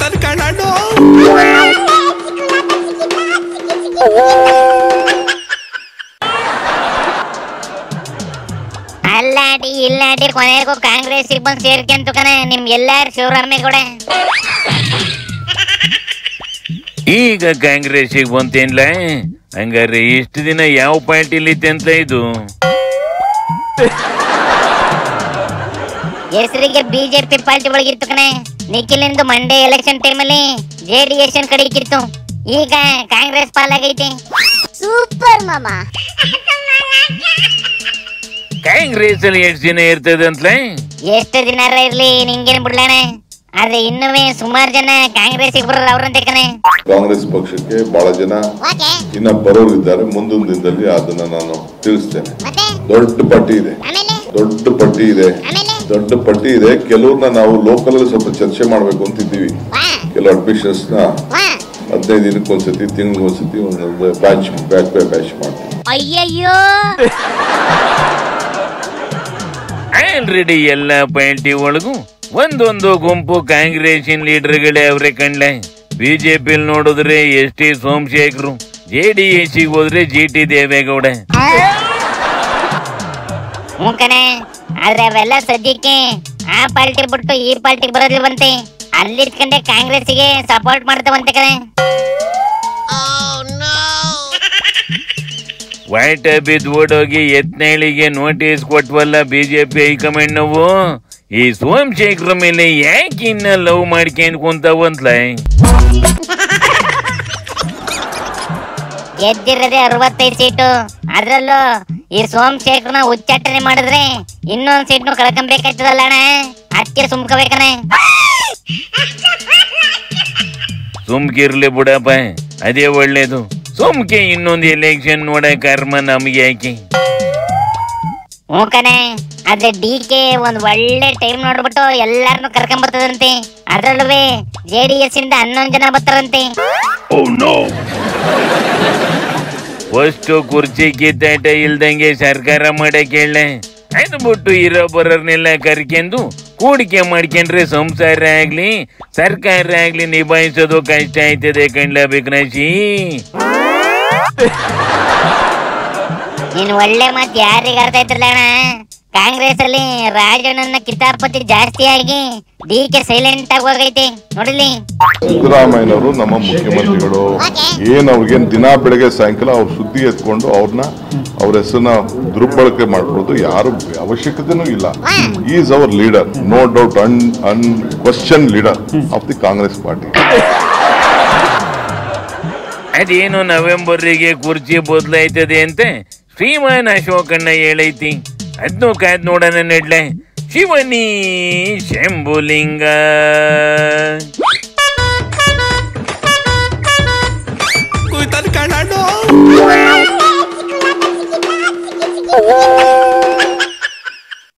ಮಾಡ್ಬಿಟ್ಟದ್ ಕಣೋ. ಅಲ್ಲಾಡಿ ಇಲ್ಲಾಡಿ ಕೊನೆಗೂ ಕಾಂಗ್ರೆಸ್ ಬಂದು ಸೇರ್ಕೊಂತು ಕಣ ನಿಮ್ ಎಲ್ಲಾರು ಶಿವರಾಮೇಗೌಡ. ಈಗ ಕಾಂಗ್ರೆಸ್ ಬಂತೇನ್ಲ? ಹಂಗಾರೆ ಇಷ್ಟು ದಿನ ಯಾವ ಪಾರ್ಟಿಲಿ ಅಂತ ಇದು? ಹೆಸರಿಗೆ ಬಿಜೆಪಿ ಪಾರ್ಟಿ ಒಳಗಿತ್ತು ಕಣ. ನಿಖಿಲಿಂದು ಮಂಡ್ಯ ಎಲೆಕ್ಷನ್ ಟೈಮಲ್ಲಿ JDS ಕಡೆಗಿತ್ತು. ಈಗ ಕಾಂಗ್ರೆಸ್ ಪಾಲಾಗೈತೆ. ಸೂಪರ್ ಮಾಮ. ಕಾಂಗ್ರೆಸ್ ಅಲ್ಲಿ ಎಷ್ಟು ದಿನ ಇರ್ತದೆ ಅಂತಲೇ? ಎಷ್ಟು ದಿನ ಇರ್ಲಿ ನಿಂಗೇನ್ ಬಿಡ್ಲಣ. ಆದ್ರೆ ಇನ್ನುವೇ ಸುಮಾರು ಜನ ಕಾಂಗ್ರೆಸ್ ಬರೋರು ಅವ್ರಂತೆ ಕಣೆ. ಕಾಂಗ್ರೆಸ್ ಪಕ್ಷಕ್ಕೆ ಬಹಳ ಜನ ಇನ್ನ ಬರೋರಿದ್ದಾರೆ. ಮುಂದಿನ ದಿನದಲ್ಲಿ ಅದನ್ನ ನಾನು ತಿಳಿಸ್ತೇನೆ. ದೊಡ್ಡ ಪಟ್ಟಿ ಇದೆ, ದೊಡ್ಡ ಪಟ್ಟಿ ಇದೆ. ಕೆಲವ್ರನ್ನ ನಾವು ಲೋಕಲ್ ಅಲ್ಲಿ ಸ್ವಲ್ಪ ಚರ್ಚೆ ಮಾಡ್ಬೇಕು ಅಂತಿದ್ದೀವಿ. ಕೆಲವು ಅಡ್ಮಿಷನ್ಸ್ ನ 15 ದಿನಕ್ಕೊಂದ್ಸತಿ, ತಿಂಗಳಿಗೊಂದ್ಸತಿ ಒಂದು ಬ್ಯಾಚ್ ಮಾಡ್ತೀವಿ. ಅಯ್ಯಯ್ಯೋ, ಆಲ್ರೆಡಿ ಎಲ್ಲ ಪಾರ್ಟಿ ಒಳಗೂ ಒಂದೊಂದು ಗುಂಪು ಕಾಂಗ್ರೆಸ್ಸಿನ ಲೀಡರ್ಗಳೇ ಅವ್ರೆ ಕಣ್ಲೆ. ಬಿಜೆಪಿ ನೋಡಿದ್ರೆ ST ಸೋಮಶೇಖರ್, JDS ಹೋದ್ರೆ GT ದೇವೇಗೌಡ. ಕಣೆ, ಆದ್ರೆ ಅವೆಲ್ಲ ಸದ್ಯಕ್ಕೆ ಆ ಪಾರ್ಟಿ ಬಿಟ್ಟು ಈ ಪಾರ್ಟಿಗೆ ಬರೋದಿಲ್ವಂತೆ. ಅಲ್ಲಿಟ್ಕೊಂಡೆ ಕಾಂಗ್ರೆಸ್ಗೆ ಸಪೋರ್ಟ್ ಮಾಡ್ತಾವಂತೆ ಕಣೆ. ವೈಟ್ ಬಿದ್ದು ಓಡೋಗಿ ಯತ್ನಾಳಿಗೆ ನೋಟಿಸ್ ಕೊಟ್ವಲ್ಲ ಬಿಜೆಪಿ ಹೈಕಮಾಂಡ್. ನಾವು ಈ ಸೋಮಶೇಖರ ಮೇಲೆ ಯಾಕೆ ಇನ್ನ ಲವ್ ಮಾಡ್ಕೊಂಡ್ ಕುಂತಾವಂತ್ಲ? ಗೆದ್ದಿರದೆ 65 ಸೀಟು. ಅದ್ರಲ್ಲೂ ಈ ಸೋಮಶೇಖರ್ನ ಉಚ್ಚಾಟನೆ ಮಾಡಿದ್ರೆ ಇನ್ನೊಂದ್ ಸೀಟ್ನು ಕಳ್ಕೊಂಬೇಕಾಯ್ತದಲ್ಲ ಅಣ್ಣ. ಅದಕ್ಕೆ ಸುಮ್ಕಬೇಕಣ್ಣ. ಸುಮ್ಕಿರ್ಲಿ ಬಿಡಪ್ಪ, ಅದೇ ಒಳ್ಳೇದು. ಸುಮ್ಕೆ ಇನ್ನೊಂದು ಎಲೆಕ್ಷನ್ ನೋಡ ಕರ್ಮ ನಮ್ಗೆ ಯಾಕೆ? ಕಣೆ, ಆದ್ರೆ DK ಒಂದ್ ಒಳ್ಳೆ ಟೈಮ್ ನೋಡ್ಬಿಟ್ಟು ಎಲ್ಲಾರನು ಕರ್ಕೊಂಡ್ ಬರ್ತದಂತೆ. ಅದ್ರಲ್ಲೂ JDS ಇಂದ 11 ಜನ ಬರ್ತಾರಂತೆ. ಫಸ್ಟ್ ಕುರ್ಚಿ ಕಿತ್ತಾಟ ಇಲ್ದಂಗೆ ಸರ್ಕಾರ ಮಾಡಕ್ ಹೇಳ. ಅದು ಬಿಟ್ಟು ಇರೋ ಬರೋರ್ನೆಲ್ಲ ಕರ್ಕೊಂಡು ಕೂಡಿಕೆ ಮಾಡ್ಕೊಂಡ್ರೆ ಸಂಸಾರ ಆಗ್ಲಿ ಸರ್ಕಾರ ಆಗ್ಲಿ ನಿಭಾಯಿಸೋದು ಕಷ್ಟ ಆಯ್ತದೆ ಕಣ್ಲ ಬಿಕ್ರಾಶಿ. ನೀನ್ ಒಳ್ಳೆ ಮಾತು ಯಾರಿಗೆ ಅರ್ಥ ಆಯ್ತಲ್ಲ ಅಣ್ಣ. ಕಾಂಗ್ರೆಸ್ ಅಲ್ಲಿ ರಾಜಣ್ಣನ ಕಿತಾಪತಿ ಜಾಸ್ತಿ ಆಗಿ DK ಸೈಲೆಂಟ್ ಆಗಿ ಹೋಗೈತೆ ನೋಡಲಿ. ಸಿದ್ದರಾಮಯ್ಯನವರು ನಮ್ಮ ಮುಖ್ಯಮಂತ್ರಿಗಳು. ಅವ್ರಿಗೇನ್ ದಿನ ಬೆಳಗ್ಗೆ ಸಾಯಂಕಾಲ ಅವ್ರ ಸುದ್ದಿ ಎತ್ಕೊಂಡು ಅವ್ರ ಹೆಸರನ್ನ ದುರ್ಬಳಕೆ ಮಾಡ್ಕೊಳ್ಳೋದು ಯಾರು ಅವಶ್ಯಕತೆನೂ ಇಲ್ಲ. Is our leader, no doubt, unquestioned leader of the Congress party. ಅದೇನು ನವೆಂಬರ್ಗೆ ಕುರ್ಚಿ ಬದಲಾಯ್ತದೆ ಅಂತ ಶ್ರೀಮಾನ್ ಅಶೋಕಣ್ಣ ಹೇಳೈತಿ. ಅದನ್ನು ಕಾದ್ ನೋಡೋಣ ನಡ್ಲೆ. ಶಿವನಿ ಶಂಭುಲಿಂಗ.